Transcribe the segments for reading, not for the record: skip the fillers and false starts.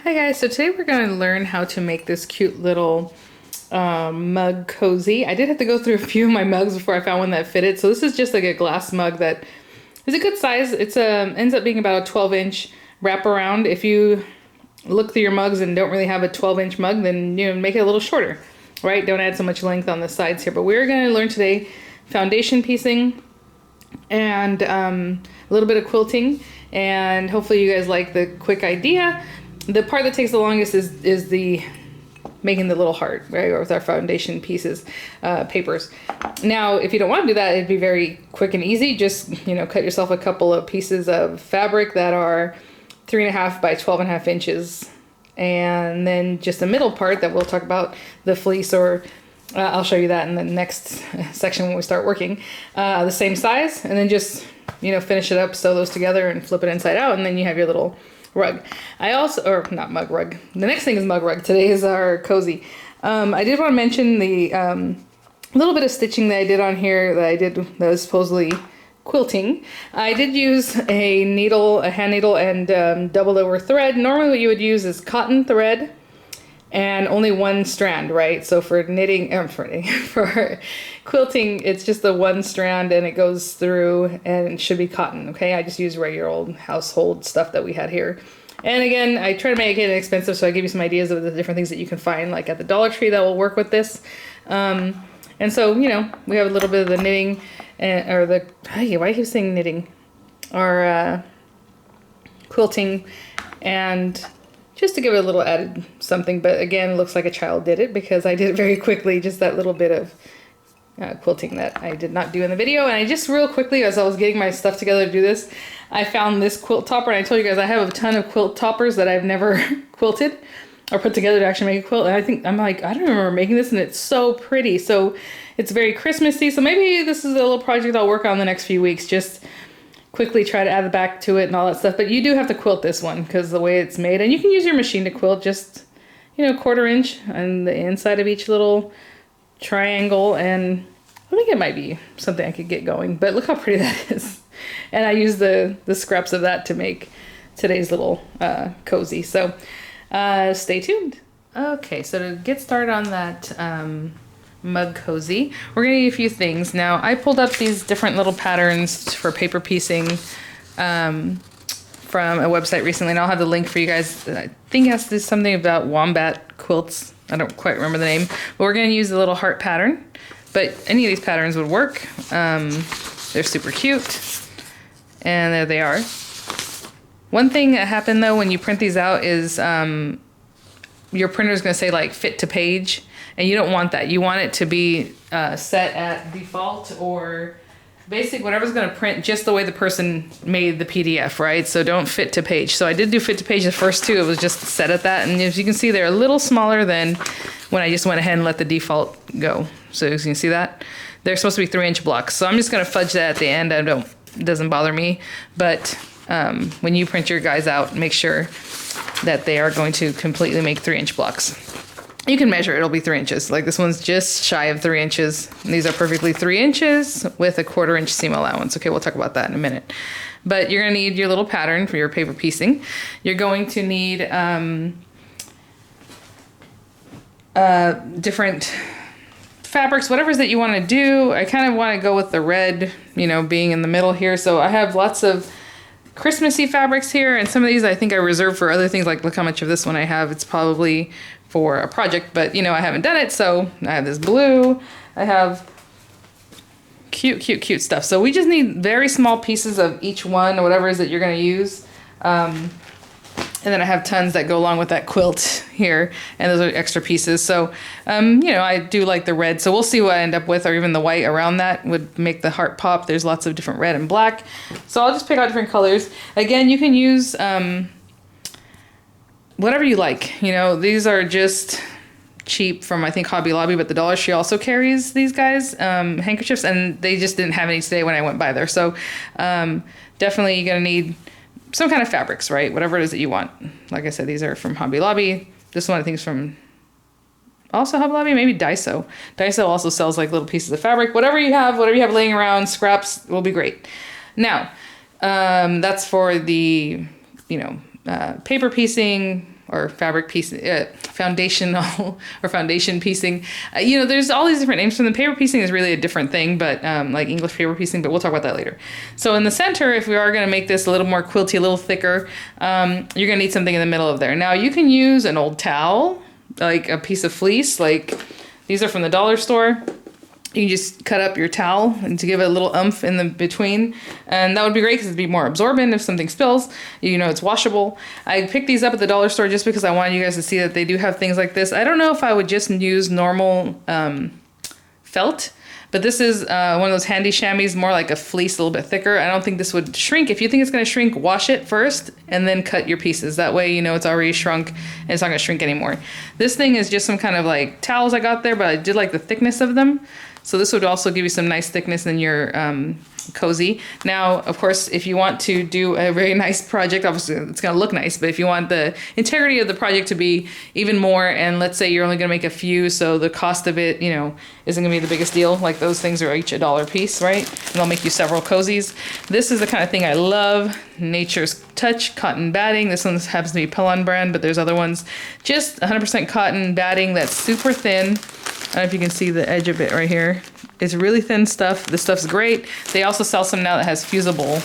Hi guys, so today we're going to learn how to make this cute little mug cozy. I did have to go through a few of my mugs before I found one that fitted. So this is just like a glass mug that is a good size. It's ends up being about a 12-inch wraparound. If you look through your mugs and don't really have a 12-inch mug, then make it a little shorter, right? Don't add so much length on the sides here. But we're going to learn today foundation piecing and a little bit of quilting, and hopefully you guys like the quick idea. The part that takes the longest is the making the little heart, right, or with our foundation pieces, papers. Now, if you don't want to do that, it'd be very quick and easy. Just, cut yourself a couple of pieces of fabric that are 3.5 by 12.5 inches. And then just the middle part that we'll talk about, the fleece, or I'll show you that in the next section when we start working, the same size. And then just, finish it up, sew those together and flip it inside out. And then you have your little rug. Or not mug rug. The next thing is mug rug. Today is our cozy. I did want to mention the little bit of stitching that I did on here that was supposedly quilting. I did use a needle, a hand needle, and double over thread. Normally what you would use is cotton thread and only one strand, right? So for knitting, for quilting, it's just the one strand and it goes through, and it should be cotton, okay? I just use regular old household stuff that we had here. And again, I try to make it inexpensive, so I give you some ideas of the different things that you can find, like at the Dollar Tree, that will work with this. And so, we have a little bit of the knitting, hey, why do I keep saying knitting? Or quilting, and just to give it a little added something. But again, it looks like a child did it because I did it very quickly, just that little bit of quilting that I did not do in the video. And I just real quickly, as I was getting my stuff together to do this, I found this quilt topper, and I told you guys I have a ton of quilt toppers that I've never quilted or put together to actually make a quilt. And I'm like, I don't remember making this, and it's so pretty. So it's very Christmassy. So maybe this is a little project I'll work on the next few weeks. Just quickly try to add the back to it and all that stuff. But you do have to quilt this one because the way it's made. And you can use your machine to quilt, just, 1/4 inch on the inside of each little triangle. And I think it might be something I could get going. But look how pretty that is. And I use the scraps of that to make today's little cozy. So stay tuned. Okay, so to get started on that mug cozy, we're gonna need a few things. Now, I pulled up these different little patterns for paper piecing from a website recently, and I'll have the link for you guys. I think it has to do something about wombat quilts. I don't quite remember the name, but we're gonna use the little heart pattern. But any of these patterns would work. They're super cute, and there they are. One thing that happened though when you print these out is your printer is gonna say like fit to page. And you don't want that. You want it to be set at default, or basic, whatever's going to print just the way the person made the PDF, right? So don't fit to page. So I did do fit to page the first two. It was just set at that. And as you can see, they're a little smaller than when I just went ahead and let the default go. So as you can see that, they're supposed to be 3-inch blocks. So I'm just going to fudge that at the end. It doesn't bother me. But when you print your guys out, make sure that they are going to completely make 3-inch blocks. You can measure, it'll be 3 inches. Like this one's just shy of 3 inches. These are perfectly 3 inches with a 1/4 inch seam allowance. Okay, we'll talk about that in a minute. But you're gonna need your little pattern for your paper piecing. You're going to need different fabrics, whatever it is that you wanna do. I kind of wanna go with the red, being in the middle here. So I have lots of Christmassy fabrics here, and some of these I think I reserved for other things. Like look how much of this one I have. It's probably for a project, but I haven't done it, so I have this blue. I have cute stuff. So we just need very small pieces of each one, or whatever it is that you're gonna use. And then I have tons that go along with that quilt here, and those are extra pieces. So, I do like the red, so we'll see what I end up with, or even the white around that would make the heart pop. There's lots of different red and black. So I'll just pick out different colors. Again, you can use whatever you like. These are just cheap from, I think, Hobby Lobby, but the Dollar Tree also carries these guys, handkerchiefs, and they just didn't have any today when I went by there. So definitely you're gonna need some kind of fabrics, right? Whatever it is that you want. Like I said, these are from Hobby Lobby. This one I think is from also Hobby Lobby, maybe Daiso. Daiso also sells like little pieces of fabric. Whatever you have laying around, scraps will be great. Now, that's for the, paper piecing, or fabric piece, foundational or foundation piecing. You know, there's all these different names. So the paper piecing is really a different thing, but like English paper piecing, but we'll talk about that later. So in the center, if we are going to make this a little more quilty, a little thicker, you're going to need something in the middle of there. Now you can use an old towel, like a piece of fleece, like these are from the dollar store. You can just cut up your towel and to give it a little oomph in the between. And that would be great because it'd be more absorbent if something spills. You know, it's washable. I picked these up at the dollar store just because I wanted you guys to see that they do have things like this. I don't know if I would just use normal felt, but this is one of those handy chamois, more like a fleece, a little bit thicker. I don't think this would shrink. If you think it's going to shrink, wash it first and then cut your pieces. That way, you know, it's already shrunk and it's not going to shrink anymore. This thing is just some kind of like towels I got there, but I did like the thickness of them. So this would also give you some nice thickness in your cozy. Now, of course, if you want to do a very nice project, obviously it's going to look nice, but if you want the integrity of the project to be even more, and let's say you're only going to make a few, so the cost of it, you know, isn't going to be the biggest deal. Like those things are each $1 a piece, right? And they'll make you several cozies. This is the kind of thing I love. Nature's Touch cotton batting. This one happens to be Pellon brand, but there's other ones. Just 100% cotton batting that's super thin. I don't know if you can see the edge of it right here. It's really thin stuff. This stuff's great. They also sell some now that has fusible,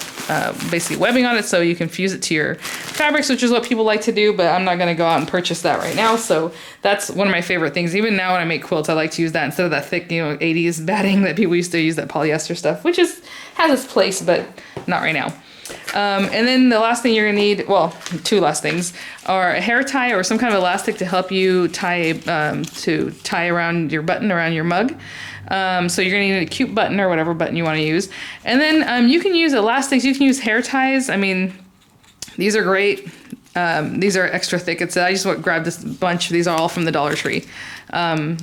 basically webbing on it, so you can fuse it to your fabrics, which is what people like to do, but I'm not gonna go out and purchase that right now. So that's one of my favorite things. Even now when I make quilts, I like to use that instead of that thick, you know, 80s batting that people used to use, that polyester stuff, which has its place, but not right now. And then the last thing you're gonna need, well, two last things, are a hair tie or some kind of elastic to help you tie around your button, around your mug. So you're gonna need a cute button or whatever button you wanna use. And then you can use elastics, you can use hair ties. I mean, these are great. These are extra thick. I just grabbed this bunch. These are all from the Dollar Tree,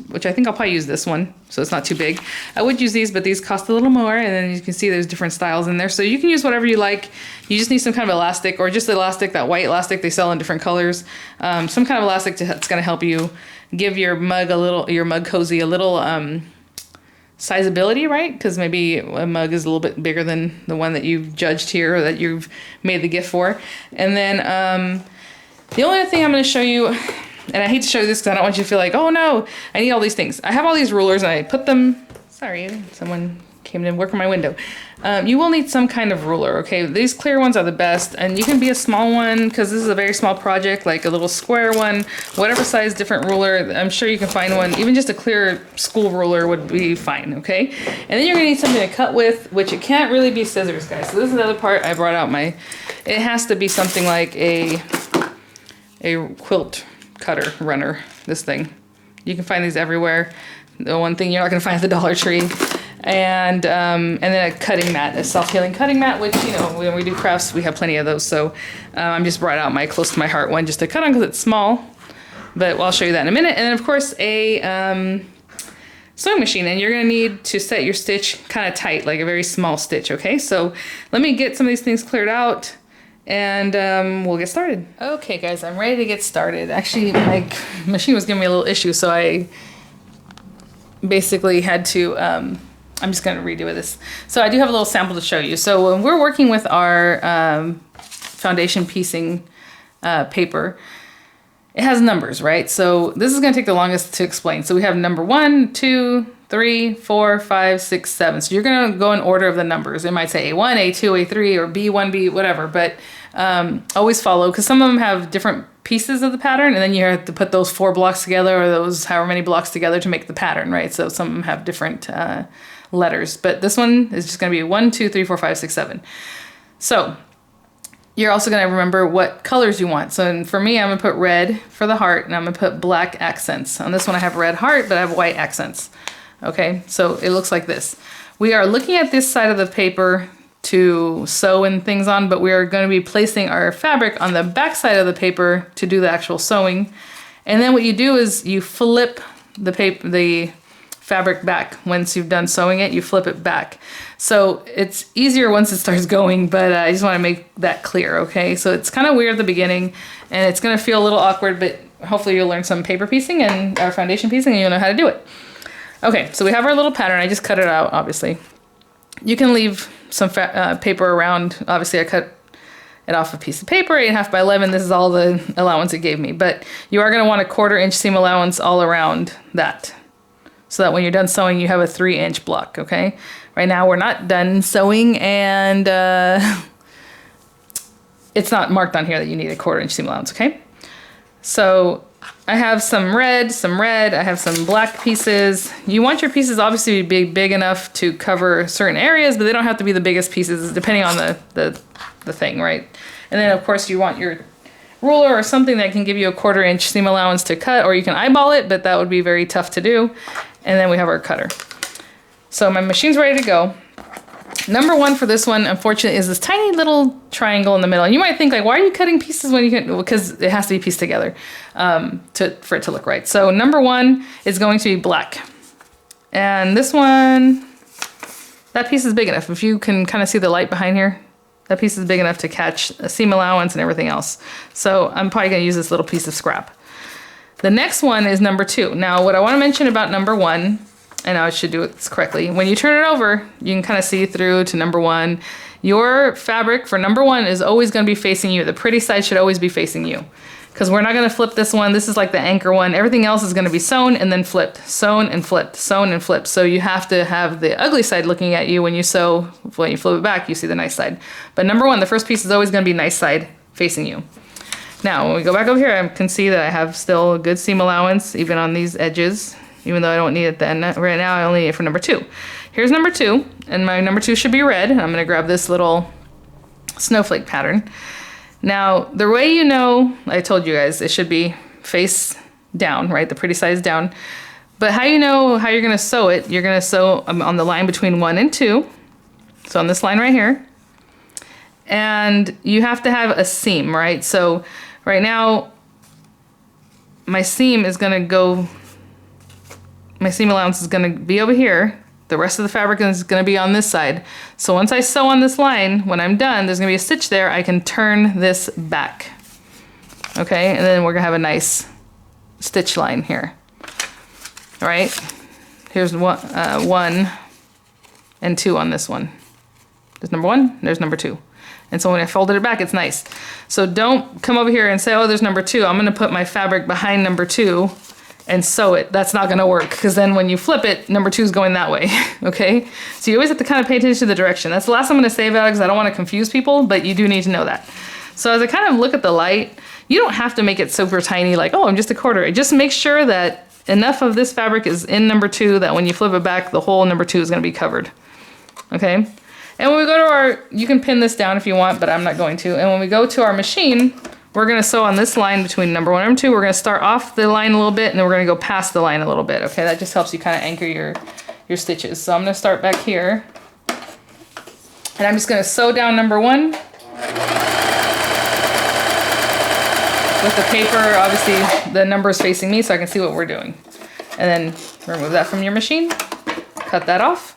which I think I'll probably use this one, so it's not too big. I would use these, but these cost a little more, and then you can see there's different styles in there. So you can use whatever you like. You just need some kind of elastic, or just elastic, that white elastic they sell in different colors. Some kind of elastic that's going to help you give your mug cozy a little sizeability, right? Because maybe a mug is a little bit bigger than the one that you've judged here or that you've made the gift for. And then the only other thing I'm going to show you, and I hate to show you this because I don't want you to feel like, oh no, I need all these things. I have all these rulers and I put them, sorry, someone came in to work on my window. You will need some kind of ruler, okay? These clear ones are the best, and you can be a small one because this is a very small project, like a little square one, whatever size different ruler. I'm sure you can find one. Even just a clear school ruler would be fine, okay? And then you're gonna need something to cut with, which it can't really be scissors, guys. So this is the other part. I brought out it has to be something like a quilt cutter runner, this thing. You can find these everywhere. The one thing you're not gonna find at the Dollar Tree. And then a cutting mat, a self-healing cutting mat, which, you know, when we do crafts, we have plenty of those. So I'm just brought out my close to my heart one just to cut on because it's small, but I'll show you that in a minute. And then of course a sewing machine, and you're gonna need to set your stitch kind of tight, like a very small stitch, okay? So let me get some of these things cleared out and we'll get started. Okay guys, I'm ready to get started. Actually, my machine was giving me a little issue, so I basically had to, I'm just going to redo this. So I do have a little sample to show you. So when we're working with our foundation piecing paper, it has numbers, right? So this is going to take the longest to explain. So we have number 1, 2, 3, 4, 5, 6, 7. So you're going to go in order of the numbers. It might say A1, A2, A3, or B1, whatever. But always follow, because some of them have different pieces of the pattern, and then you have to put those 4 blocks together, or those however many blocks together to make the pattern, right? So some of them have different letters, but this one is just going to be 1, 2, 3, 4, 5, 6, 7. So you're also going to remember what colors you want. So for me, I'm going to put red for the heart, and I'm going to put black accents. On this one, I have red heart, but I have white accents. Okay, so it looks like this. We are looking at this side of the paper to sew and things on, but we are going to be placing our fabric on the back side of the paper to do the actual sewing. And then what you do is you flip the fabric back. Once you've done sewing it, you flip it back. So it's easier once it starts going, but I just want to make that clear, okay? So it's kind of weird at the beginning, and it's going to feel a little awkward, but hopefully you'll learn some paper piecing and our foundation piecing, and you'll know how to do it. Okay, so we have our little pattern. I just cut it out, obviously. You can leave some paper around. Obviously, I cut it off a piece of paper, 8.5 by 11. This is all the allowance it gave me. But you are going to want a 1/4 inch seam allowance all around that, so that when you're done sewing, you have a 3-inch block, okay? Right now, we're not done sewing, and it's not marked on here that you need a 1/4 inch seam allowance, okay? So I have some red, I have some black pieces. You want your pieces obviously to be big enough to cover certain areas, but they don't have to be the biggest pieces depending on the thing, right? And then of course you want your ruler or something that can give you a 1/4 inch seam allowance to cut, or you can eyeball it, but that would be very tough to do. And then we have our cutter. So my machine's ready to go. Number one for this one, unfortunately, is this tiny little triangle in the middle. And you might think, like, why are you cutting pieces when you can? Because it has to be pieced together for it to look right. So number one is going to be black. And this one, that piece is big enough. If you can kind of see the light behind here, that piece is big enough to catch a seam allowance and everything else. So I'm probably going to use this little piece of scrap. The next one is number two. Now, what I want to mention about number one, and I should do it correctly. When you turn it over, you can kind of see through to number one. Your fabric for number one is always going to be facing you. The pretty side should always be facing you, because we're not going to flip this one. This is like the anchor one. Everything else is going to be sewn and then flipped, sewn and flipped, sewn and flipped. So you have to have the ugly side looking at you when you sew. When you flip it back, you see the nice side. But number one, the first piece is always going to be nice side facing you. Now, when we go back over here, I can see that I have still a good seam allowance, even on these edges. Even though I don't need it then. Right now I only need it for number two. Here's number two, and my number two should be red. I'm gonna grab this little snowflake pattern. Now, the way you know, I told you guys, it should be face down, right? The pretty side is down. But how you know how you're gonna sew it, you're gonna sew on the line between 1 and 2. So on this line right here. And you have to have a seam, right? So right now, my seam is gonna go, my seam allowance is going to be over here. The rest of the fabric is going to be on this side. So once I sew on this line, when I'm done, there's going to be a stitch there. I can turn this back. Okay, and then we're going to have a nice stitch line here. All right, here's one and 2 on this one. There's number 1, there's number 2. And so when I folded it back, it's nice. So don't come over here and say, oh, there's number 2. I'm going to put my fabric behind number 2 and sew it. That's not gonna work, because then when you flip it, number 2 is going that way, okay? So you always have to kind of pay attention to the direction. That's the last I'm gonna say about it, because I don't wanna confuse people, but you do need to know that. So as I kind of look at the light, you don't have to make it super tiny, like, oh, I'm just a 1/4. Just make sure that enough of this fabric is in number 2 that when you flip it back, the whole number 2 is gonna be covered, okay? And when we go to our, you can pin this down if you want, but I'm not going to. And when we go to our machine, we're gonna sew on this line between number 1 and number 2. We're gonna start off the line a little bit, and then we're gonna go past the line a little bit, okay? That just helps you kind of anchor your stitches. So I'm gonna start back here, and I'm just gonna sew down number 1. With the paper, obviously the number is facing me so I can see what we're doing. And then remove that from your machine, cut that off.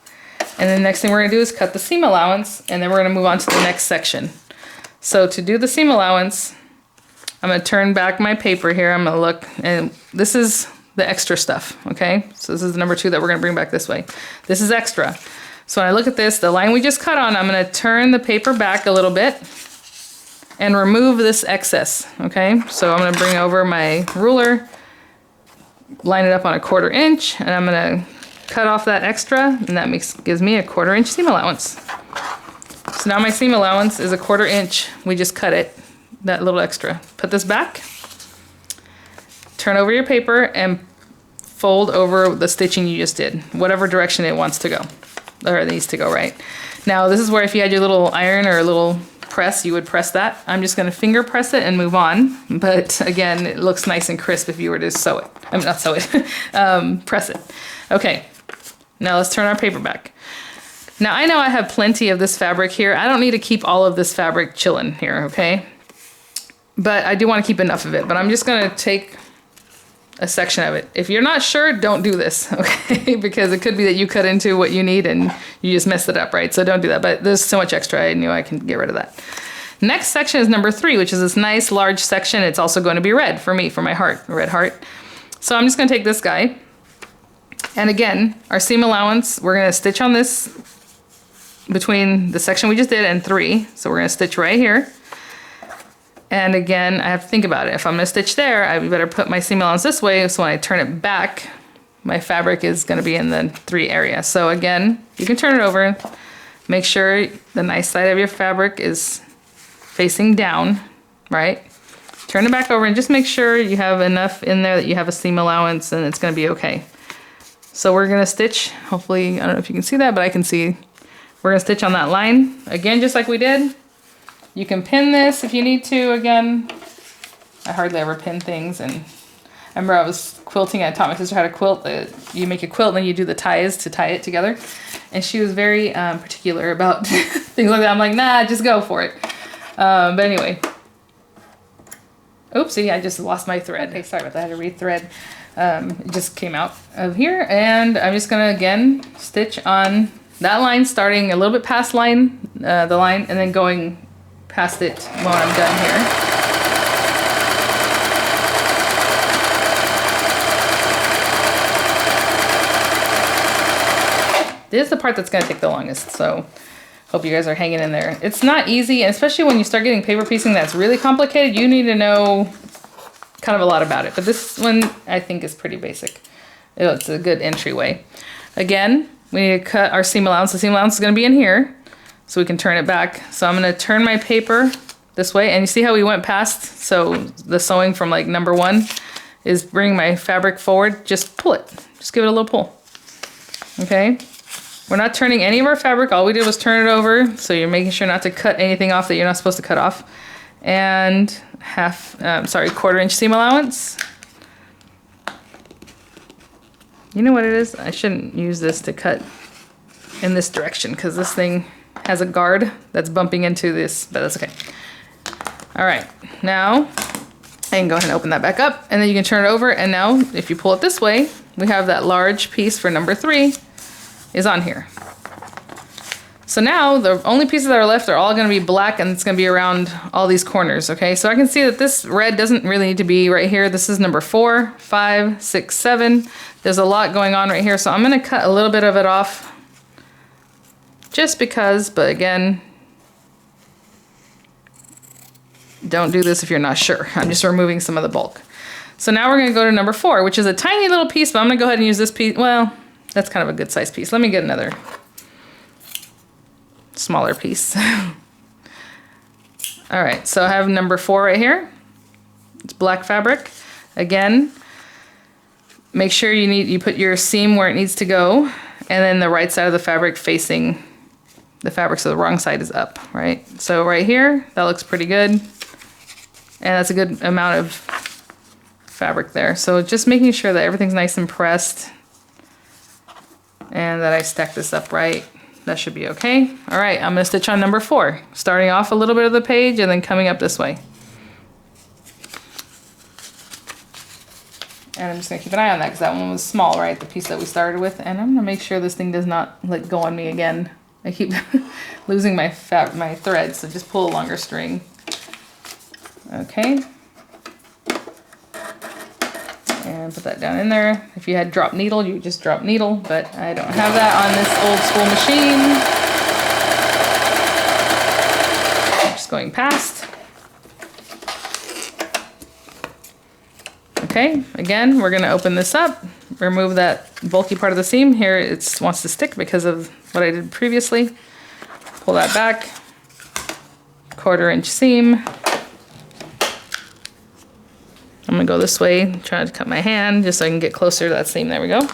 And then the next thing we're gonna do is cut the seam allowance, and then we're gonna move on to the next section. So to do the seam allowance, I'm gonna turn back my paper here. I'm gonna look, and this is the extra stuff, okay? So this is the number 2 that we're gonna bring back this way. This is extra. So when I look at this, the line we just cut on, I'm gonna turn the paper back a little bit and remove this excess, okay? So I'm gonna bring over my ruler, line it up on a 1/4 inch, and I'm gonna cut off that extra, and that gives me a 1/4 inch seam allowance. So now my seam allowance is a 1/4 inch. We just cut it, that little extra. Put this back, turn over your paper, and fold over the stitching you just did, whatever direction it wants to go, or it needs to go, right? Now this is where if you had your little iron or a little press, you would press that. I'm just gonna finger press it and move on, but again, it looks nice and crisp if you were to sew it. I mean, not sew it, press it. Okay, now let's turn our paper back. Now I know I have plenty of this fabric here. I don't need to keep all of this fabric chilling here, okay? But I do want to keep enough of it, but I'm just gonna take a section of it. If you're not sure, don't do this, okay? Because it could be that you cut into what you need and you just messed it up, right? So don't do that, but there's so much extra, I knew I can get rid of that. Next section is number 3, which is this nice large section. It's also going to be red for me, for my heart, a red heart. So I'm just gonna take this guy, and again, our seam allowance, we're gonna stitch on this between the section we just did and 3. So we're gonna stitch right here. And again, I have to think about it. If I'm gonna stitch there, I better put my seam allowance this way, so when I turn it back, my fabric is gonna be in the 3 area. So again, you can turn it over, make sure the nice side of your fabric is facing down, right? Turn it back over and just make sure you have enough in there that you have a seam allowance and it's gonna be okay. So we're gonna stitch, hopefully, I don't know if you can see that, but I can see. We're gonna stitch on that line. Again, just like we did. You can pin this if you need to, again. I hardly ever pin things, and I remember I was quilting, I taught my sister how to quilt. You make a quilt and then you do the ties to tie it together. And she was very particular about things like that. I'm like, nah, just go for it. But anyway. Oopsie, I just lost my thread. Okay, sorry about that, I had to re-thread. It just came out of here, and I'm just gonna again stitch on that line, starting a little bit past the line, and then going past it when I'm done here. This is the part that's gonna take the longest, so hope you guys are hanging in there. It's not easy, and especially when you start getting paper piecing that's really complicated, you need to know kind of a lot about it. But this one I think is pretty basic. It's a good entryway. Again, we need to cut our seam allowance. The seam allowance is going to be in here, so we can turn it back. So I'm going to turn my paper this way, and you see how we went past? So the sewing from like number 1 is bringing my fabric forward. Just pull it. Just give it a little pull. Okay? We're not turning any of our fabric. All we did was turn it over, so you're making sure not to cut anything off that you're not supposed to cut off. And quarter-inch seam allowance. You know what it is? I shouldn't use this to cut in this direction because this thing has a guard that's bumping into this, but that's okay. All right, now I can go ahead and open that back up, and then you can turn it over, and now if you pull it this way, we have that large piece for number 3 is on here. So now the only pieces that are left are all going to be black, and it's going to be around all these corners, okay? So I can see that this red doesn't really need to be right here. This is number 4, 5, 6, 7. There's a lot going on right here, so I'm going to cut a little bit of it off just because, but again, don't do this if you're not sure. I'm just removing some of the bulk. So now we're going to go to number 4, which is a tiny little piece, but I'm going to go ahead and use this piece. Well, that's kind of a good size piece. Let me get another smaller piece. All right, so I have number 4 right here. It's black fabric. Again, make sure you put your seam where it needs to go, and then the right side of the fabric facing the fabric, so the wrong side is up, right? So right here, that looks pretty good. And that's a good amount of fabric there. So just making sure that everything's nice and pressed and that I stack this up right. That should be okay. All right, I'm gonna stitch on number 4, starting off a little bit of the page and then coming up this way. And I'm just gonna keep an eye on that because that one was small, right? The piece that we started with. And I'm gonna make sure this thing does not like go on me again. I keep losing my thread, so just pull a longer string. Okay. And put that down in there. If you had drop needle, you would just drop needle, but I don't have that on this old school machine. I'm just going past. Okay, again, we're gonna open this up, remove that bulky part of the seam. Here it wants to stick because of what I did previously. Pull that back, 1/4 inch seam. I'm gonna go this way, trying to cut my hand just so I can get closer to that seam. There we go.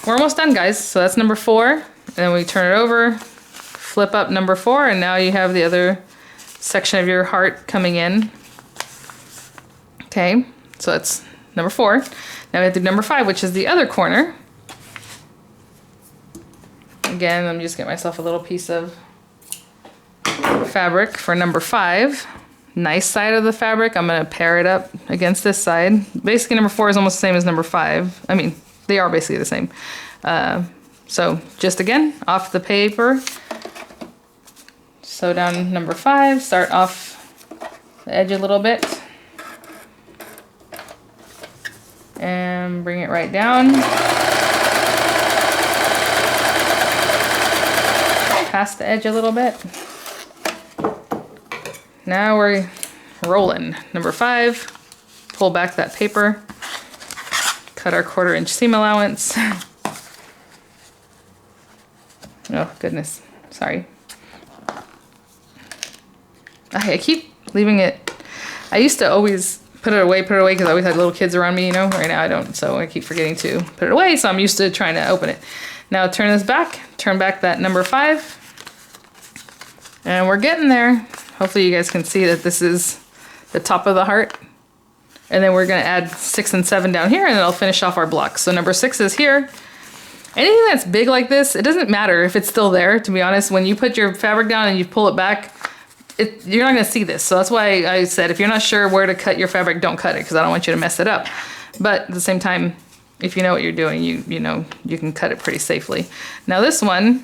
We're almost done, guys. So that's number 4. And then we turn it over, flip up number 4, and now you have the other section of your heart coming in. Okay, so that's number 4. Now we have to do number 5, which is the other corner. Again, let me just get myself a little piece of fabric for number 5. Nice side of the fabric. I'm going to pair it up against this side. Basically, number 4 is almost the same as number 5. I mean, they are basically the same. So just again, off the paper, sew down number 5, start off the edge a little bit, and bring it right down. Past the edge a little bit. Now we're rolling. Number 5, pull back that paper, cut our 1/4 inch seam allowance. Oh goodness, sorry. I keep leaving it. I used to always put it away because I always had little kids around me, you know. Right now I don't, so I keep forgetting to put it away, so I'm used to trying to open it. Now turn this back, turn back that number 5, and we're getting there. Hopefully you guys can see that this is the top of the heart. And then we're gonna add 6 and 7 down here, and then I'll finish off our blocks. So number 6 is here. Anything that's big like this, it doesn't matter if it's still there, to be honest. When you put your fabric down and you pull it back, you're not gonna see this. So that's why I said, if you're not sure where to cut your fabric, don't cut it, because I don't want you to mess it up. But at the same time, if you know what you're doing, you know, you can cut it pretty safely. Now this one,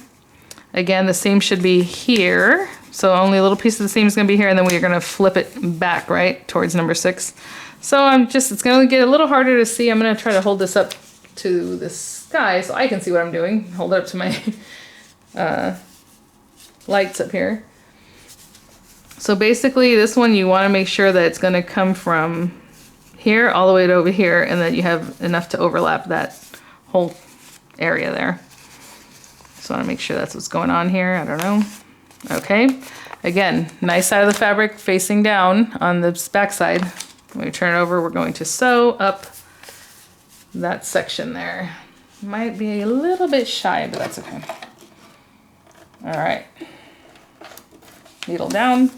again, the seam should be here. So only a little piece of the seam is gonna be here, and then we're gonna flip it back, right, towards number 6. So it's gonna get a little harder to see. I'm gonna try to hold this up to the sky so I can see what I'm doing. Hold it up to my lights up here. So basically this one, you wanna make sure that it's gonna come from here all the way to over here, and that you have enough to overlap that whole area there. So I wanna make sure that's what's going on here. I don't know. Okay, again, nice side of the fabric facing down on the back side. When we turn it over, we're going to sew up that section there. Might be a little bit shy, but that's okay. All right, needle down.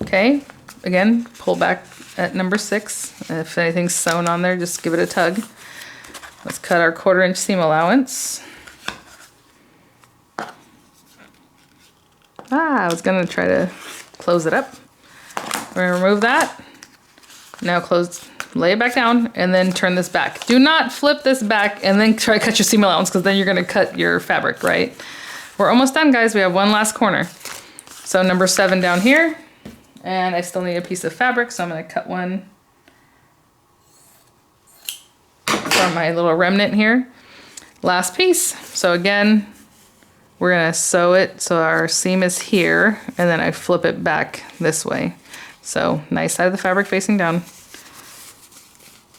Okay, again, pull back at number 6. If anything's sewn on there, just give it a tug. Let's cut our 1/4 inch seam allowance. I was gonna try to close it up. We're gonna remove that. Now lay it back down, and then turn this back. Do not flip this back and then try to cut your seam allowance, because then you're gonna cut your fabric, right? We're almost done, guys. We have one last corner. So number 7 down here. And I still need a piece of fabric, so I'm going to cut one from my little remnant here. Last piece. So again, we're going to sew it so our seam is here, and then I flip it back this way. So nice side of the fabric facing down.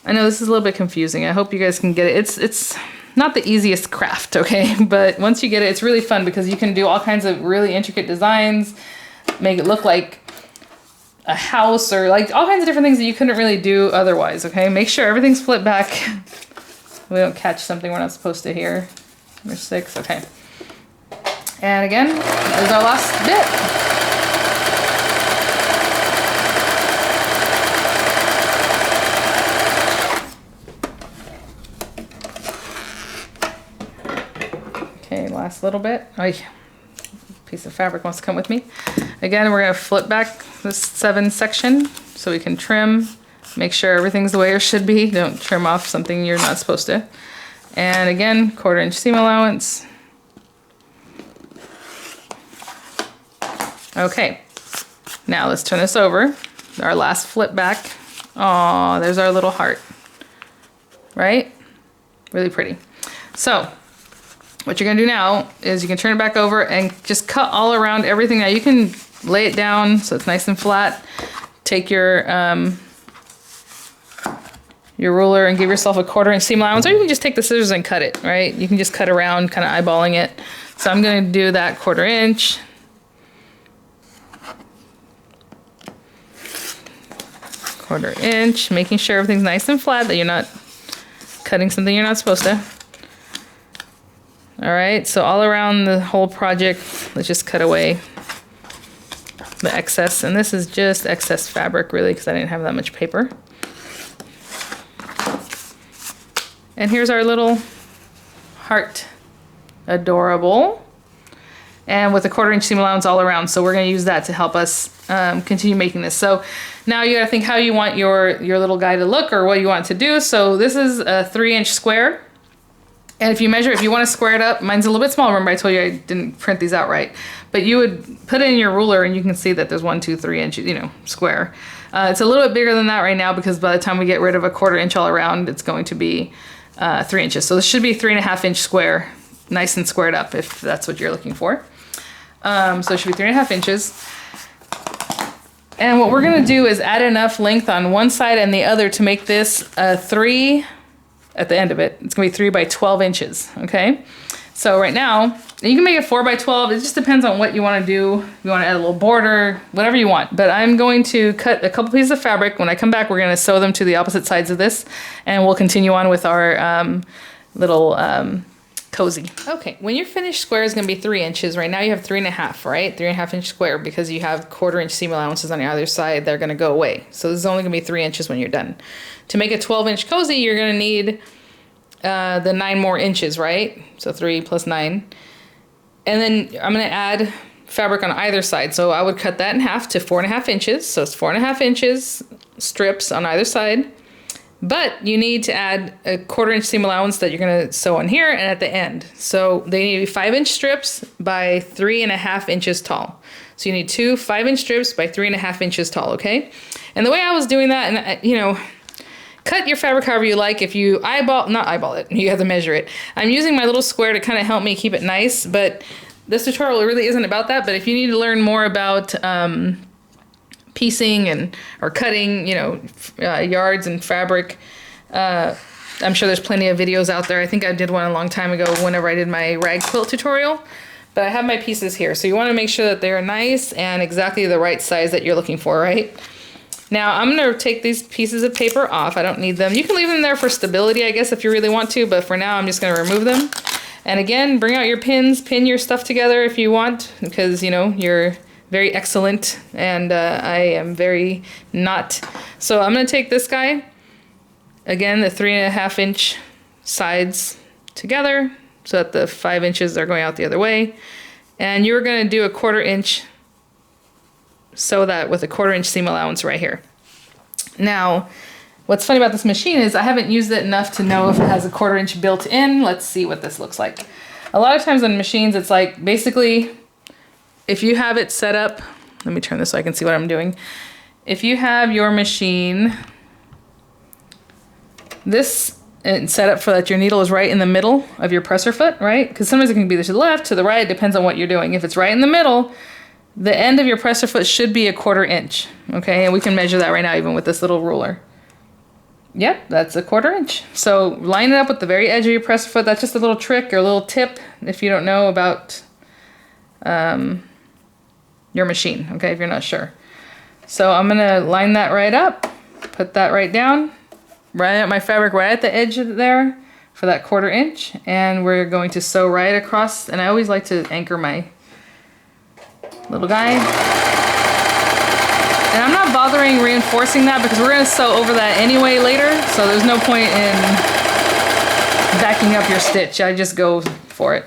I know this is a little bit confusing. I hope you guys can get it. It's not the easiest craft, okay? But once you get it, it's really fun, because you can do all kinds of really intricate designs, make it look like a house, or like all kinds of different things that you couldn't really do otherwise, okay? Make sure everything's flipped back. We don't catch something we're not supposed to here. Number 6, okay. And again, there's our last bit. Okay, last little bit. Oh, piece of fabric wants to come with me. Again, we're going to flip back this 7 section so we can trim, make sure everything's the way it should be. Don't trim off something you're not supposed to. And again, 1/4 inch seam allowance. Okay, now let's turn this over. Our last flip back. Oh, there's our little heart, right? Really pretty. So what you're gonna do now is you can turn it back over and just cut all around everything. Now you can lay it down so it's nice and flat. Take your ruler and give yourself a 1/4 inch seam allowance, or you can just take the scissors and cut it, right? You can just cut around, kind of eyeballing it. So I'm gonna do that 1/4 inch. 1/4 inch, making sure everything's nice and flat, that you're not cutting something you're not supposed to. All right, so all around the whole project, let's just cut away the excess. And this is just excess fabric, really, because I didn't have that much paper. And here's our little heart. Adorable. And with a 1/4 inch seam allowance all around. So we're going to use that to help us continue making this. So now you got to think how you want your little guy to look, or what you want to do. So this is a 3 inch square. And if you want to square it up, mine's a little bit smaller. Remember I told you I didn't print these out right. but you would put it in your ruler and you can see that there's 1, 2, 3 inches, you know, square. It's a little bit bigger than that right now because by the time we get rid of a 1/4 inch all around, it's going to be 3 inches. So this should be 3.5 inch square, nice and squared up if that's what you're looking for. So it should be 3.5 inches. And what we're gonna do is add enough length on one side and the other to make this 3 at the end of it. It's gonna be 3 by 12 inches, okay? So right now, you can make it 4 by 12. It just depends on what you wanna do. You wanna add a little border, whatever you want. But I'm going to cut a couple pieces of fabric. When I come back, we're gonna sew them to the opposite sides of this and we'll continue on with our little cozy. Okay, when your finished square is gonna be 3 inches. Right now you have 3.5, right? 3.5 inch square because you have 1/4 inch seam allowances on the other side. They're gonna go away. So this is only gonna be 3 inches when you're done. To make a 12 inch cozy, you're gonna need the 9 more inches, right? So 3 plus 9. And then I'm gonna add fabric on either side. So I would cut that in half to 4.5 inches. So it's 4.5 inches strips on either side. But you need to add a 1/4 inch seam allowance that you're gonna sew on here and at the end. So they need to be 5 inch strips by 3.5 inches tall. So you need 2 5-inch strips by 3.5 inches tall, okay? And the way I was doing that, and you know, cut your fabric however you like. If you not eyeball it, you have to measure it. I'm using my little square to kind of help me keep it nice, but this tutorial really isn't about that. But if you need to learn more about piecing or cutting, you know, yards and fabric, I'm sure there's plenty of videos out there. I think I did one a long time ago whenever I did my rag quilt tutorial. But I have my pieces here. So you want to make sure that they're nice and exactly the right size that you're looking for, right? Now I'm going to take these pieces of paper off. I don't need them. You can leave them there for stability, I guess, if you really want to, but for now I'm just going to remove them. And again, bring out your pins, pin your stuff together if you want, because, you know, you're very excellent and I am very not. So I'm going to take this guy, again, the 3.5 inch sides together so that the 5 inches are going out the other way. And you're going to do a 1/4 inch, sew that with a 1/4 inch seam allowance right here. Now, what's funny about this machine is I haven't used it enough to know if it has a 1/4 inch built in. Let's see what this looks like. A lot of times on machines, it's like basically, if you have it set up, let me turn this so I can see what I'm doing. If you have your machine, this set up for that your needle is right in the middle of your presser foot, right? Because sometimes it can be to the left, to the right, depends on what you're doing. If it's right in the middle, the end of your presser foot should be a 1/4 inch, okay? And we can measure that right now even with this little ruler. Yep, that's a 1/4 inch. So line it up with the very edge of your presser foot. That's just a little trick or a little tip if you don't know about your machine, okay, if you're not sure. So I'm gonna line that right up, put that right down, right at my fabric right at the edge of there for that 1/4 inch, and we're going to sew right across, and I always like to anchor my little guy. And I'm not bothering reinforcing that because we're gonna sew over that anyway later, so there's no point in backing up your stitch. I just go for it.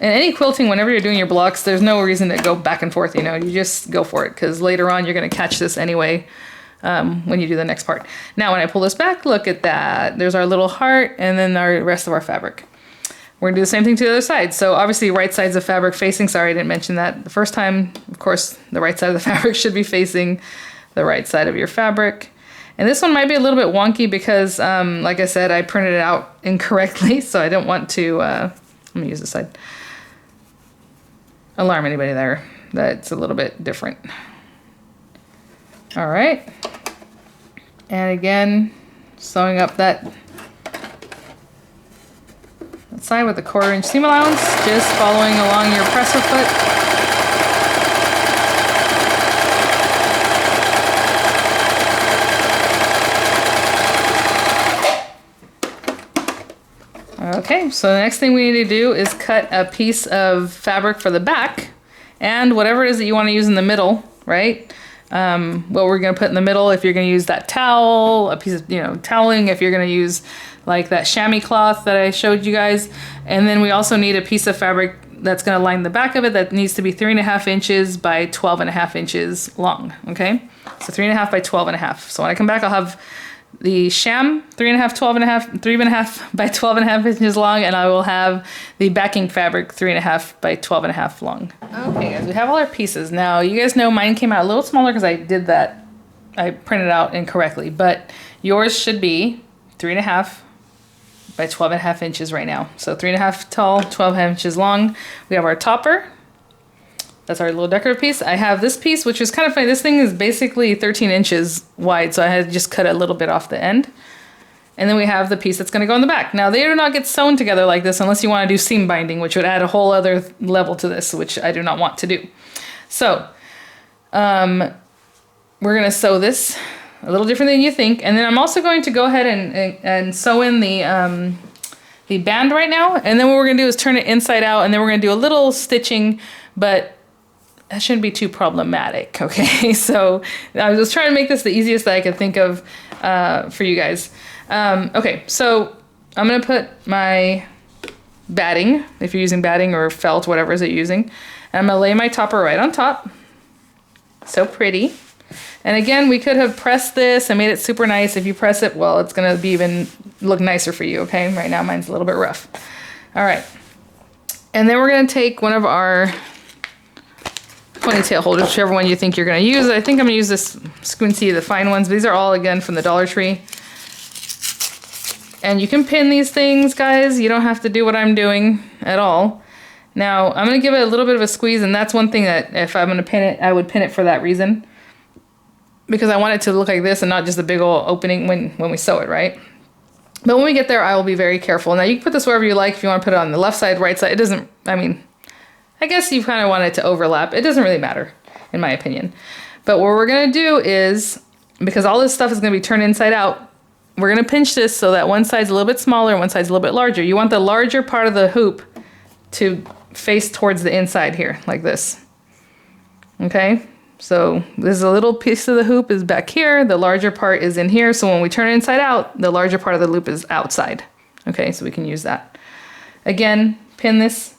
And any quilting, whenever you're doing your blocks, there's no reason to go back and forth, you know, you just go for it because later on you're gonna catch this anyway when you do the next part. Now when I pull this back, look at that. There's our little heart and then our rest of our fabric. We're gonna do the same thing to the other side. So obviously right sides of fabric facing, sorry I didn't mention that the first time, of course, the right side of the fabric should be facing the right side of your fabric. And this one might be a little bit wonky because, like I said, I printed it out incorrectly, so I don't want to, let me use this side, alarm anybody there. That's a little bit different. All right. And again, sewing up that side with a 1/4 inch seam allowance, just following along your presser foot. Okay, so the next thing we need to do is cut a piece of fabric for the back and whatever it is that you want to use in the middle, right? What we're going to put in the middle, if you're going to use that towel, a piece of, you know, toweling, if you're going to use like that chamois cloth that I showed you guys. And then we also need a piece of fabric that's going to line the back of it that needs to be 3.5 inches by 12.5 inches long, okay? So 3.5 by 12.5. So when I come back, I'll have the sham 3.5, 12.5, 3.5 by 12.5 inches long, and I will have the backing fabric 3.5 by 12.5 long. Okay guys, we have all our pieces. Now you guys know mine came out a little smaller because I did that. I printed out incorrectly, but yours should be 3.5 by 12.5 inches right now. So 3.5 tall, 12 inches long. We have our topper. That's our little decorative piece. I have this piece, which is kind of funny. This thing is basically 13 inches wide, so I had to just cut a little bit off the end. And then we have the piece that's going to go in the back. Now, they do not get sewn together like this unless you want to do seam binding, which would add a whole other level to this, which I do not want to do. So, we're going to sew this a little different than you think. And then I'm also going to go ahead and sew in the band right now. And then what we're going to do is turn it inside out, and then we're going to do a little stitching, but that shouldn't be too problematic, okay? So I was trying to make this the easiest that I could think of for you guys. Okay, so I'm gonna put my batting, if you're using batting or felt, whatever it is you're using, and I'm gonna lay my topper right on top. So pretty. And again, we could have pressed this and made it super nice. If you press it, well, it's gonna be even look nicer for you, okay? Right now mine's a little bit rough. All right, and then we're gonna take one of our ponytail holders, whichever one you think you're going to use. I think I'm going to use this Squincy, the fine ones. These are all, again, from the Dollar Tree. And you can pin these things, guys. You don't have to do what I'm doing at all. Now, I'm going to give it a little bit of a squeeze, and that's one thing that if I'm going to pin it, I would pin it for that reason. Because I want it to look like this and not just a big old opening when we sew it, right? But when we get there, I will be very careful. Now, you can put this wherever you like. If you want to put it on the left side, right side, it doesn't, I mean, I guess you kind of want it to overlap. It doesn't really matter, in my opinion. But what we're going to do is, because all this stuff is going to be turned inside out, we're going to pinch this so that one side's a little bit smaller and one side's a little bit larger. You want the larger part of the hoop to face towards the inside here, like this. Okay? So this is a little piece of the hoop is back here. The larger part is in here. So when we turn it inside out, the larger part of the loop is outside. Okay? So we can use that. Again, pin this.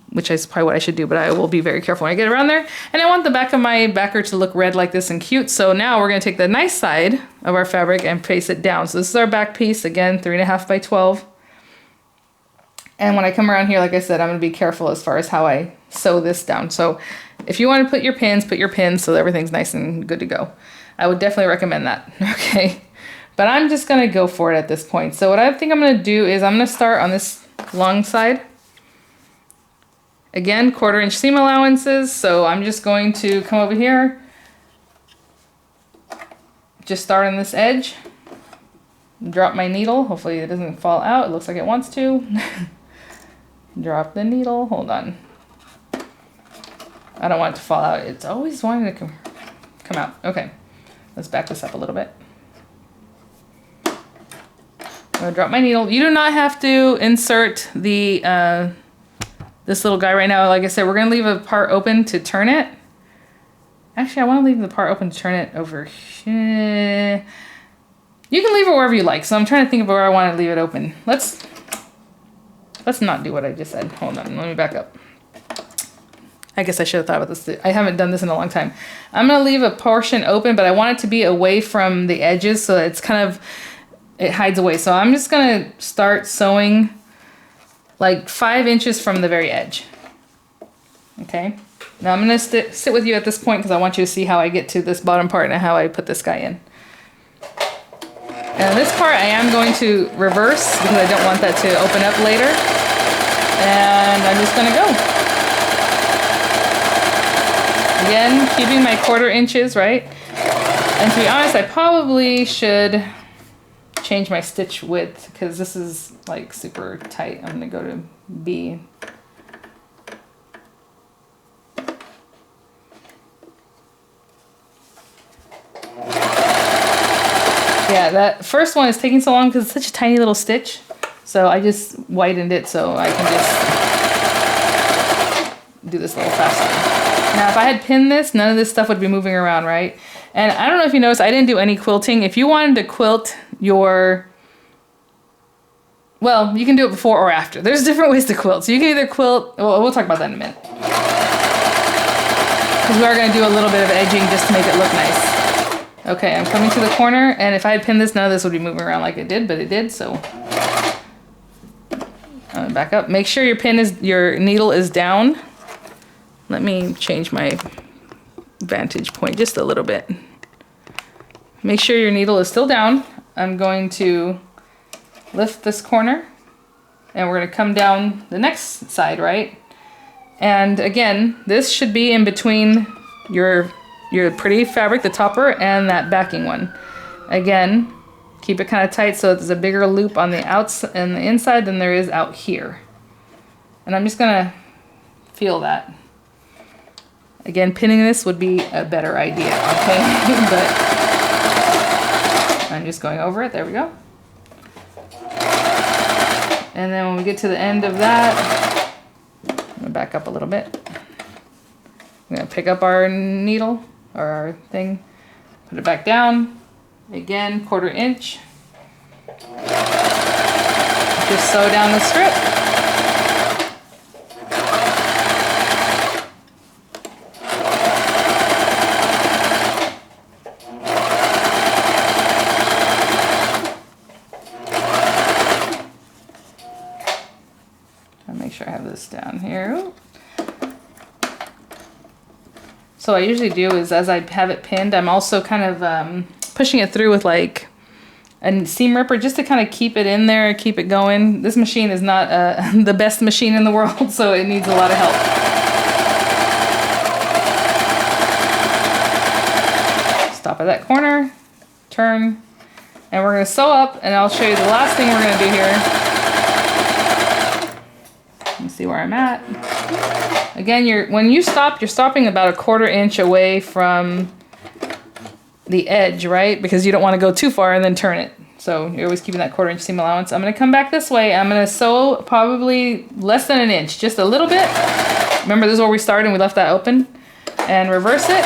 Which is probably what I should do, but I will be very careful when I get around there. And I want the back of my backer to look red like this and cute. So now we're going to take the nice side of our fabric and face it down. So this is our back piece, again, 3.5 by 12. And when I come around here, like I said, I'm going to be careful as far as how I sew this down. So if you want to put your pins so that everything's nice and good to go. I would definitely recommend that, okay? But I'm just going to go for it at this point. So what I think I'm going to do is I'm going to start on this long side. Again, 1/4 inch seam allowances, so I'm just going to come over here, just start on this edge, drop my needle, hopefully it doesn't fall out, it looks like it wants to. Drop the needle, hold on. I don't want it to fall out, it's always wanting to come out. Okay, let's back this up a little bit. I'm gonna drop my needle. You do not have to insert the this little guy right now. Like I said, we're going to leave a part open to turn it. Actually, I want to leave the part open to turn it over here. You can leave it wherever you like. So I'm trying to think of where I want to leave it open. Let's not do what I just said. Hold on. Let me back up. I guess I should have thought about this. I haven't done this in a long time. I'm going to leave a portion open, but I want it to be away from the edges so it's kind of, it hides away. So I'm just going to start sewing like 5 inches from the very edge. Okay, now I'm going to sit with you at this point because I want you to see how I get to this bottom part and how I put this guy in. And this part I am going to reverse because I don't want that to open up later. And I'm just going to go. Again, keeping my 1/4 inches, right? And to be honest, I probably should change my stitch width because this is like super tight. I'm gonna go to B. Yeah, that first one is taking so long because it's such a tiny little stitch. So I just widened it so I can just do this a little faster. Now if I had pinned this, none of this stuff would be moving around, right? And I don't know if you noticed, I didn't do any quilting. If you wanted to quilt your, well, you can do it before or after. There's different ways to quilt. So you can either quilt, well, we'll talk about that in a minute. Because we are going to do a little bit of edging just to make it look nice. Okay, I'm coming to the corner, and if I had pinned this, none of this would be moving around like it did, but it did, so. I'm gonna back up. Make sure your needle is down. Let me change my vantage point just a little bit. Make sure your needle is still down. I'm going to lift this corner, and we're gonna come down the next side, right? And again, this should be in between your pretty fabric, the topper, and that backing one. Again, keep it kind of tight so there's a bigger loop on the outside and the inside than there is out here. And I'm just gonna feel that. Again, pinning this would be a better idea, okay? But I'm just going over it, there we go. And then when we get to the end of that, I'm gonna back up a little bit. I'm gonna pick up our needle, or our thing, put it back down. Again, 1/4 inch. Just sew down the strip. I'll make sure I have this down here. So what I usually do is, as I have it pinned, I'm also kind of pushing it through with like a seam ripper just to kind of keep it in there, keep it going. This machine is not the best machine in the world, so it needs a lot of help. Stop at that corner, turn, and we're going to sew up, and I'll show you the last thing we're going to do here. Let me see where I'm at. Again, when you stop, you're stopping about a 1/4 inch away from the edge, right? Because you don't want to go too far and then turn it. So you're always keeping that 1/4 inch seam allowance. I'm going to come back this way. I'm going to sew probably less than an inch, just a little bit. Remember, this is where we started and we left that open. And reverse it.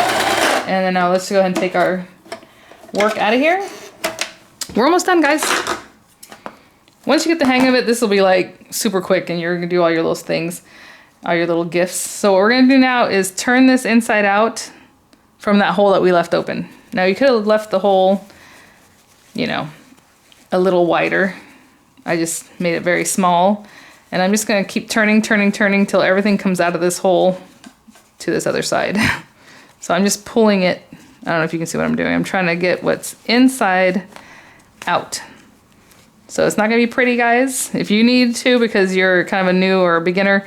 And then now let's go ahead and take our work out of here. We're almost done, guys. Once you get the hang of it, this will be like super quick and you're going to do all your little things. All your little gifts. So what we're going to do now is turn this inside out from that hole that we left open. Now you could have left the hole, you know, a little wider. I just made it very small. And I'm just going to keep turning till everything comes out of this hole to this other side. So I'm just pulling it. I don't know if you can see what I'm doing. I'm trying to get what's inside out. So it's not going to be pretty, guys. If you need to, because you're kind of a new or a beginner,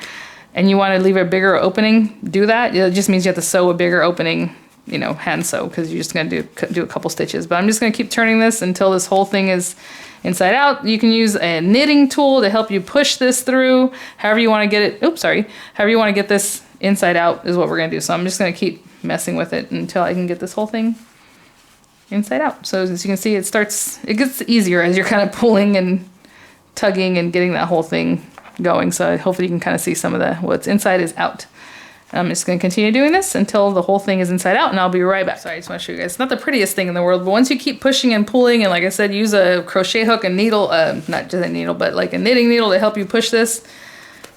and you want to leave a bigger opening, do that. It just means you have to sew a bigger opening, you know, hand sew, because you're just going to do a couple stitches. But I'm just going to keep turning this until this whole thing is inside out. You can use a knitting tool to help you push this through. However you want to get it, oops, sorry. However you want to get this inside out is what we're going to do. So I'm just going to keep messing with it until I can get this whole thing inside out. So as you can see, it gets easier as you're kind of pulling and tugging and getting that whole thing going. So hopefully you can kind of see some of what's inside is out. I'm just going to continue doing this until the whole thing is inside out, and I'll be right back. Sorry, I just want to show you guys. It's not the prettiest thing in the world, but once you keep pushing and pulling, and like I said, use a crochet hook and needle, not just a needle, but like a knitting needle to help you push this.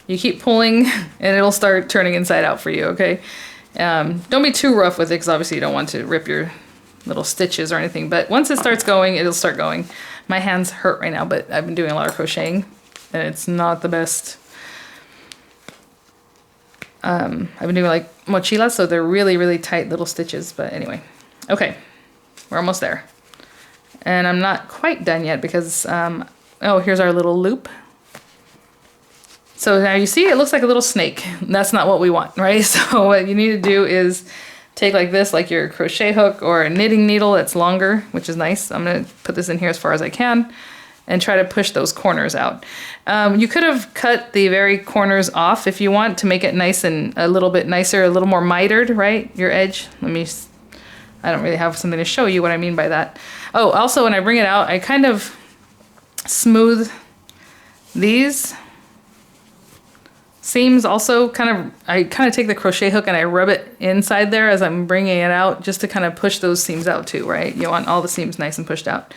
You keep pulling and it'll start turning inside out for you, okay? Don't be too rough with it, because obviously you don't want to rip your little stitches or anything, but once it starts going, it'll start going. My hands hurt right now, but I've been doing a lot of crocheting and it's not the best. I've been doing like mochilas, so they're really, really tight little stitches, but anyway. Okay, we're almost there. And I'm not quite done yet because, oh, here's our little loop. So now you see, it looks like a little snake. That's not what we want, right? So what you need to do is take like this, like your crochet hook or a knitting needle that's longer, which is nice. I'm gonna put this in here as far as I can and try to push those corners out. You could have cut the very corners off if you want to make it nice and a little bit nicer, a little more mitered, right? Your edge. I don't really have something to show you what I mean by that. Oh, also when I bring it out, I kind of smooth these seams also. I kind of take the crochet hook and I rub it inside there as I'm bringing it out, just to kind of push those seams out too, right? You want all the seams nice and pushed out.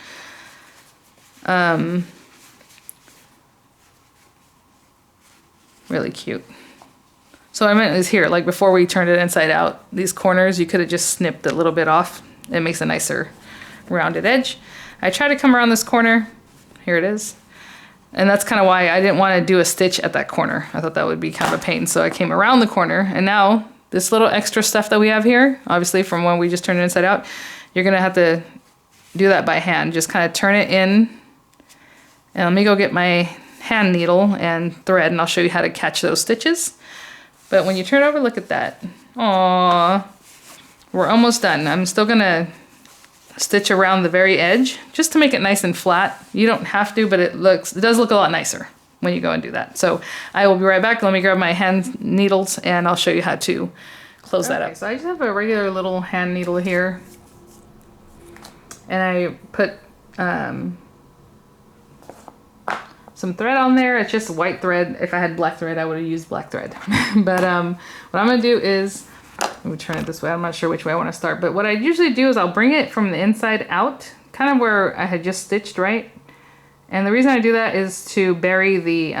Really cute. So what I meant is here, like before we turned it inside out, these corners, you could have just snipped a little bit off. It makes a nicer rounded edge. I try to come around this corner. Here it is. And that's kind of why I didn't want to do a stitch at that corner. I thought that would be kind of a pain. So I came around the corner, and now this little extra stuff that we have here, obviously from when we just turned it inside out, you're going to have to do that by hand. Just kind of turn it in. And let me go get my hand needle and thread, and I'll show you how to catch those stitches. But when you turn over, look at that. Aww. We're almost done. I'm still going to stitch around the very edge just to make it nice and flat. You don't have to, but it does look a lot nicer when you go and do that. So I will be right back. Let me grab my hand needles and I'll show you how to close that up. So I just have a regular little hand needle here, and I put some thread on there. It's just white thread. If I had black thread, I would have used black thread. But what I'm gonna do is, let me turn it this way. I'm not sure which way I want to start, but what I usually do is I'll bring it from the inside out, kind of where I had just stitched, right? And the reason I do that is to bury the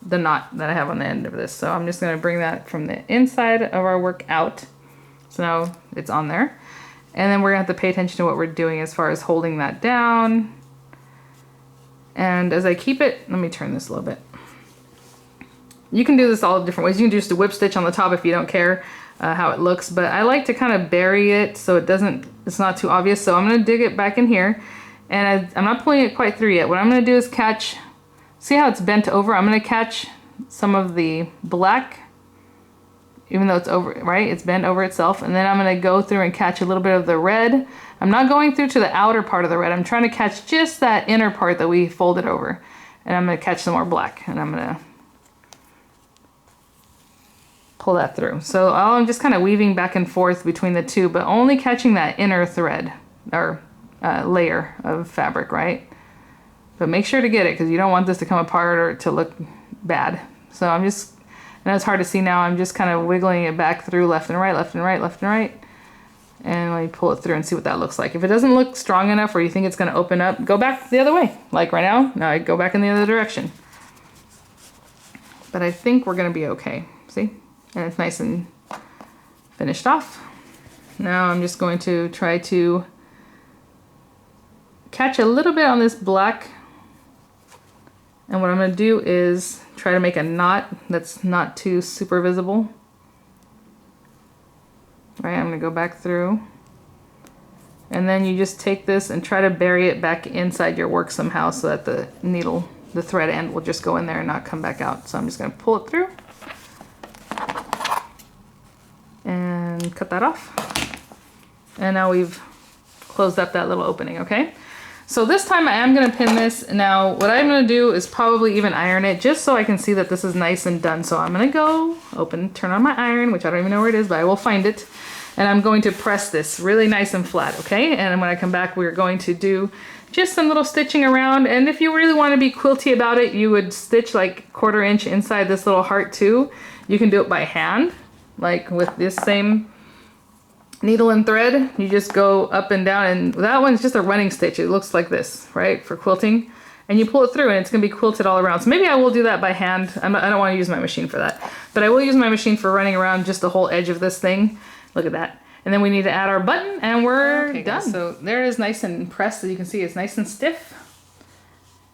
knot that I have on the end of this. So I'm just going to bring that from the inside of our work out. So now it's on there. And then we're going to have to pay attention to what we're doing as far as holding that down. And as I keep it, let me turn this a little bit. You can do this all different ways. You can just do a whip stitch on the top if you don't care how it looks, but I like to kind of bury it so it's not too obvious. So I'm going to dig it back in here, and I'm not pulling it quite through yet. What I'm going to do is catch, see how it's bent over? I'm going to catch some of the black, even though it's over, right? It's bent over itself. And then I'm going to go through and catch a little bit of the red. I'm not going through to the outer part of the red. I'm trying to catch just that inner part that we folded over. And I'm going to catch some more black, and I'm going to pull that through. So I'm just kind of weaving back and forth between the two, but only catching that inner thread or layer of fabric, right? But make sure to get it, because you don't want this to come apart or to look bad. So I'm just, and it's hard to see now, I'm just kind of wiggling it back through left and right, left and right, left and right. And let me pull it through and see what that looks like. If it doesn't look strong enough or you think it's going to open up, go back the other way. Like right now I go back in the other direction. But I think we're going to be okay. See? And it's nice and finished off. Now I'm just going to try to catch a little bit on this black. And what I'm going to do is try to make a knot that's not too super visible. Right, I'm going to go back through. And then you just take this and try to bury it back inside your work somehow so that the needle, the thread end will just go in there and not come back out. So I'm just going to pull it through. And cut that off. And now we've closed up that little opening, okay? So this time I am gonna pin this. Now what I'm gonna do is probably even iron it just so I can see that this is nice and done. So I'm gonna go turn on my iron, which I don't even know where it is, but I will find it. And I'm going to press this really nice and flat, okay? And when I come back, we're going to do just some little stitching around. And if you really wanna be quilty about it, you would stitch like 1/4 inch inside this little heart too. You can do it by hand, like with this same needle and thread. You just go up and down, and that one's just a running stitch. It looks like this, right, for quilting. And you pull it through and it's gonna be quilted all around. So maybe I will do that by hand. I don't wanna use my machine for that. But I will use my machine for running around just the whole edge of this thing. Look at that. And then we need to add our button, and we're done. Guys, so there it is, nice and pressed. As you can see, it's nice and stiff.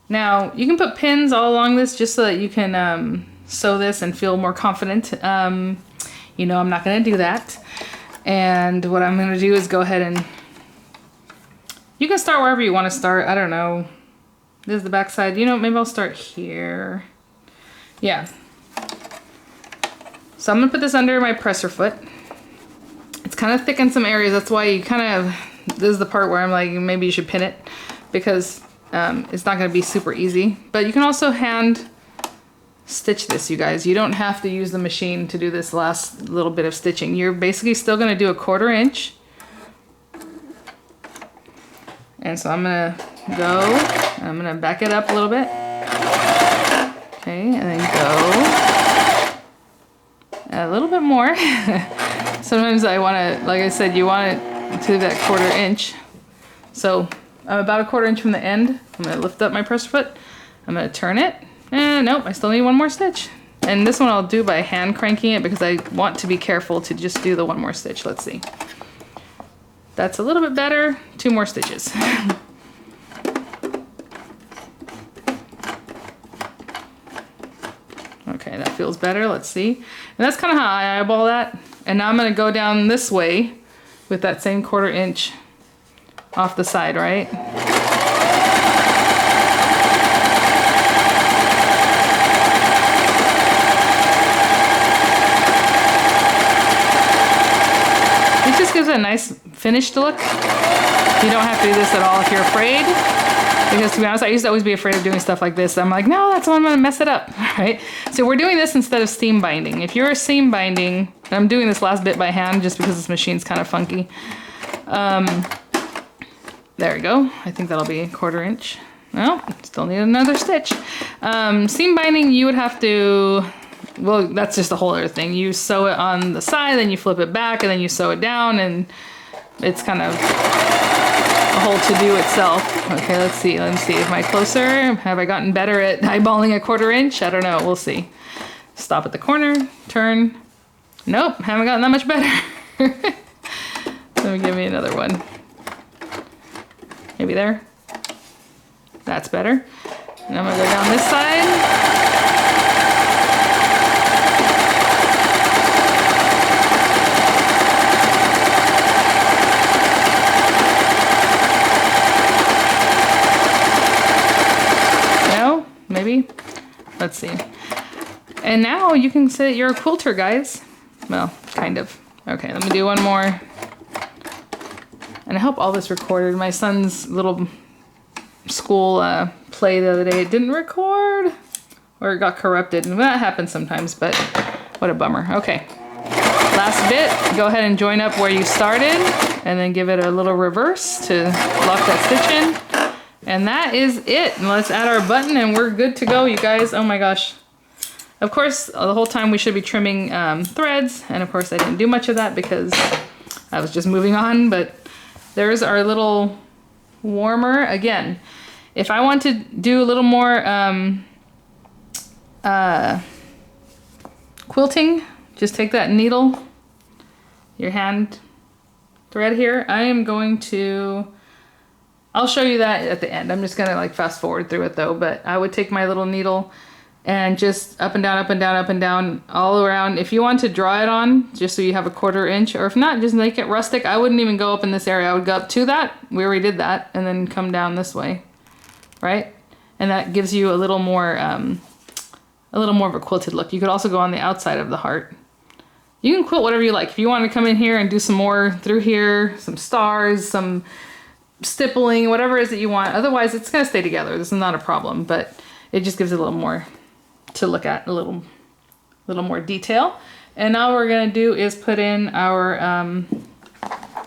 Now, you can put pins all along this just so that you can sew this and feel more confident. You know, I'm not gonna do that. And what I'm gonna do is go ahead and, you can start wherever you wanna start. I don't know. This is the back side. You know, maybe I'll start here. Yeah. So I'm gonna put this under my presser foot. It's kind of thick in some areas. That's why you kind of, this is the part where I'm like, maybe you should pin it, because it's not gonna be super easy. But you can also hand stitch this, you guys. You don't have to use the machine to do this last little bit of stitching. You're basically still going to do a 1/4 inch. And so I'm going to go, I'm going to back it up a little bit. Okay, and then go a little bit more. Sometimes I want to, like I said, you want it to that 1/4 inch. So I'm about a 1/4 inch from the end. I'm going to lift up my presser foot. I'm going to turn it. Nope, I still need one more stitch. And this one I'll do by hand cranking it, because I want to be careful to just do the one more stitch. Let's see. That's a little bit better. 2 more stitches. Okay, that feels better. Let's see. And that's kind of how I eyeball that. And now I'm going to go down this way with that same 1/4 inch off the side, right? It just gives it a nice finished look. You don't have to do this at all if you're afraid. Because to be honest, I used to always be afraid of doing stuff like this. I'm like, no, that's when I'm gonna mess it up, right? So we're doing this instead of seam binding. If you're seam binding, and I'm doing this last bit by hand just because this machine's kind of funky. There we go. I think that'll be 1/4 inch. Well, still need another stitch. Seam binding, you would have to, well, that's just a whole other thing. You sew it on the side, then you flip it back, and then you sew it down, and it's kind of a whole to-do itself. Okay, let's see. Let me see. Am I closer? Have I gotten better at eyeballing a 1/4 inch? I don't know. We'll see. Stop at the corner. Turn. Nope, haven't gotten that much better. Let me give me another one. Maybe there. That's better. And I'm gonna go down this side. Maybe. Let's see. And now you can say you're a quilter, guys. Well, kind of. Okay, let me do one more. And I hope all this recorded. My son's little school play the other day, it didn't record. Or it got corrupted. And that happens sometimes, but what a bummer. Okay. Last bit. Go ahead and join up where you started. And then give it a little reverse to lock that stitch in. And that is it. And let's add our button and we're good to go, you guys. Oh my gosh. Of course, the whole time we should be trimming threads. And of course I didn't do much of that because I was just moving on. But there's our little warmer. Again, if I want to do a little more quilting, just take that needle, your hand thread here. I am going to... I'll show you that at the end. I'm just gonna like fast forward through it though, but I would take my little needle and just up and down, up and down, up and down, all around. If you want to draw it on, just so you have a 1/4 inch, or if not, just make it rustic. I wouldn't even go up in this area. I would go up to that. We already did that, and then come down this way, right? And that gives you a little more of a quilted look. You could also go on the outside of the heart. You can quilt whatever you like. If you want to come in here and do some more through here, some stars, some stippling, whatever it is that you want. Otherwise, it's going to stay together. This is not a problem, but it just gives it a little more to look at, a little more detail. And now what we're going to do is put in our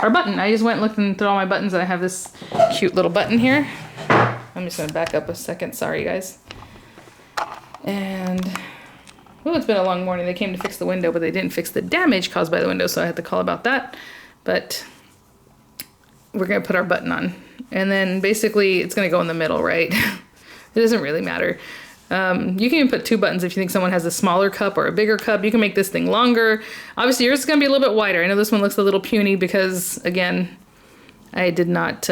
button. I just went and looked through all my buttons, and I have this cute little button here. I'm just going to back up a second. Sorry, guys. And oh, it's been a long morning. They came to fix the window, but they didn't fix the damage caused by the window, so I had to call about that. But we're going to put our button on. And then basically it's going to go in the middle, right? It doesn't really matter. You can even put 2 buttons if you think someone has a smaller cup or a bigger cup. You can make this thing longer. Obviously yours is going to be a little bit wider. I know this one looks a little puny because, again, I did not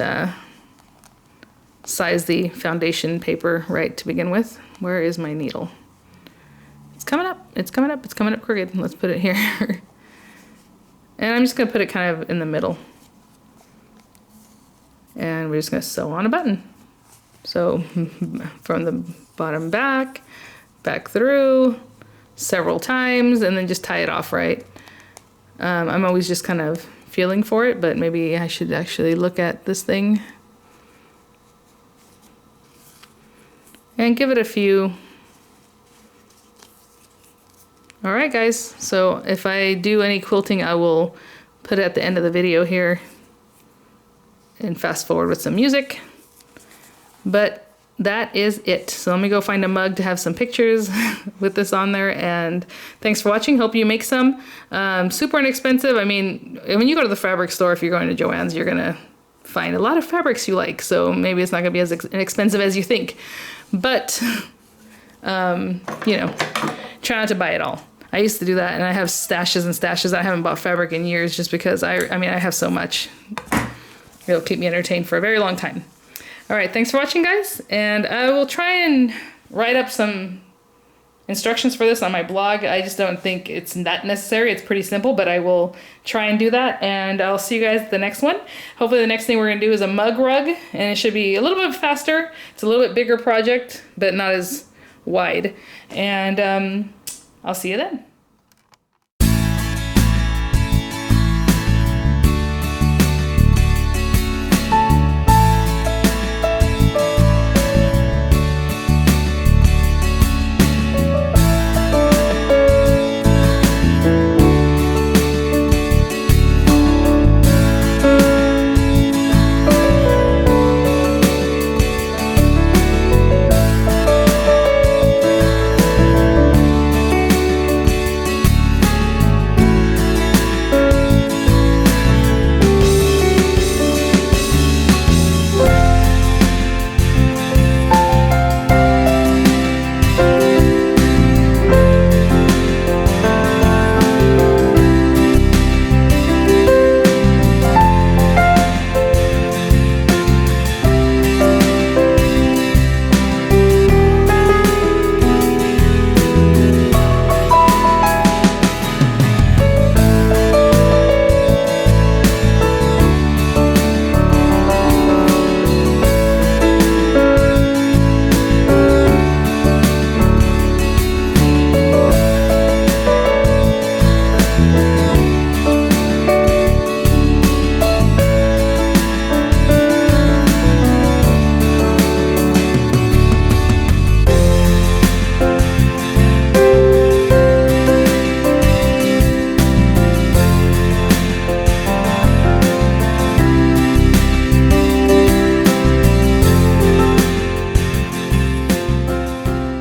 size the foundation paper right to begin with. Where is my needle? It's coming up. It's coming up. It's coming up crooked. Let's put it here. And I'm just going to put it kind of in the middle. And we're just going to sew on a button. So from the bottom back through several times, and then just tie it off, right? I'm always just kind of feeling for it, but maybe I should actually look at this thing and give it a few. All right, guys. So if I do any quilting, I will put it at the end of the video here and fast forward with some music. But that is it. So let me go find a mug to have some pictures with this on there. And thanks for watching. Hope you make some. Super inexpensive. I mean, when you go to the fabric store, if you're going to Joann's, you're going to find a lot of fabrics you like. So maybe it's not going to be as inexpensive as you think. But, you know, try not to buy it all. I used to do that, and I have stashes and stashes. I haven't bought fabric in years just because I mean, I have so much. It'll keep me entertained for a very long time. All right, thanks for watching, guys. And I will try and write up some instructions for this on my blog. I just don't think it's that necessary. It's pretty simple, but I will try and do that. And I'll see you guys at the next one. Hopefully the next thing we're gonna do is a mug rug, and it should be a little bit faster. It's a little bit bigger project, but not as wide. And I'll see you then.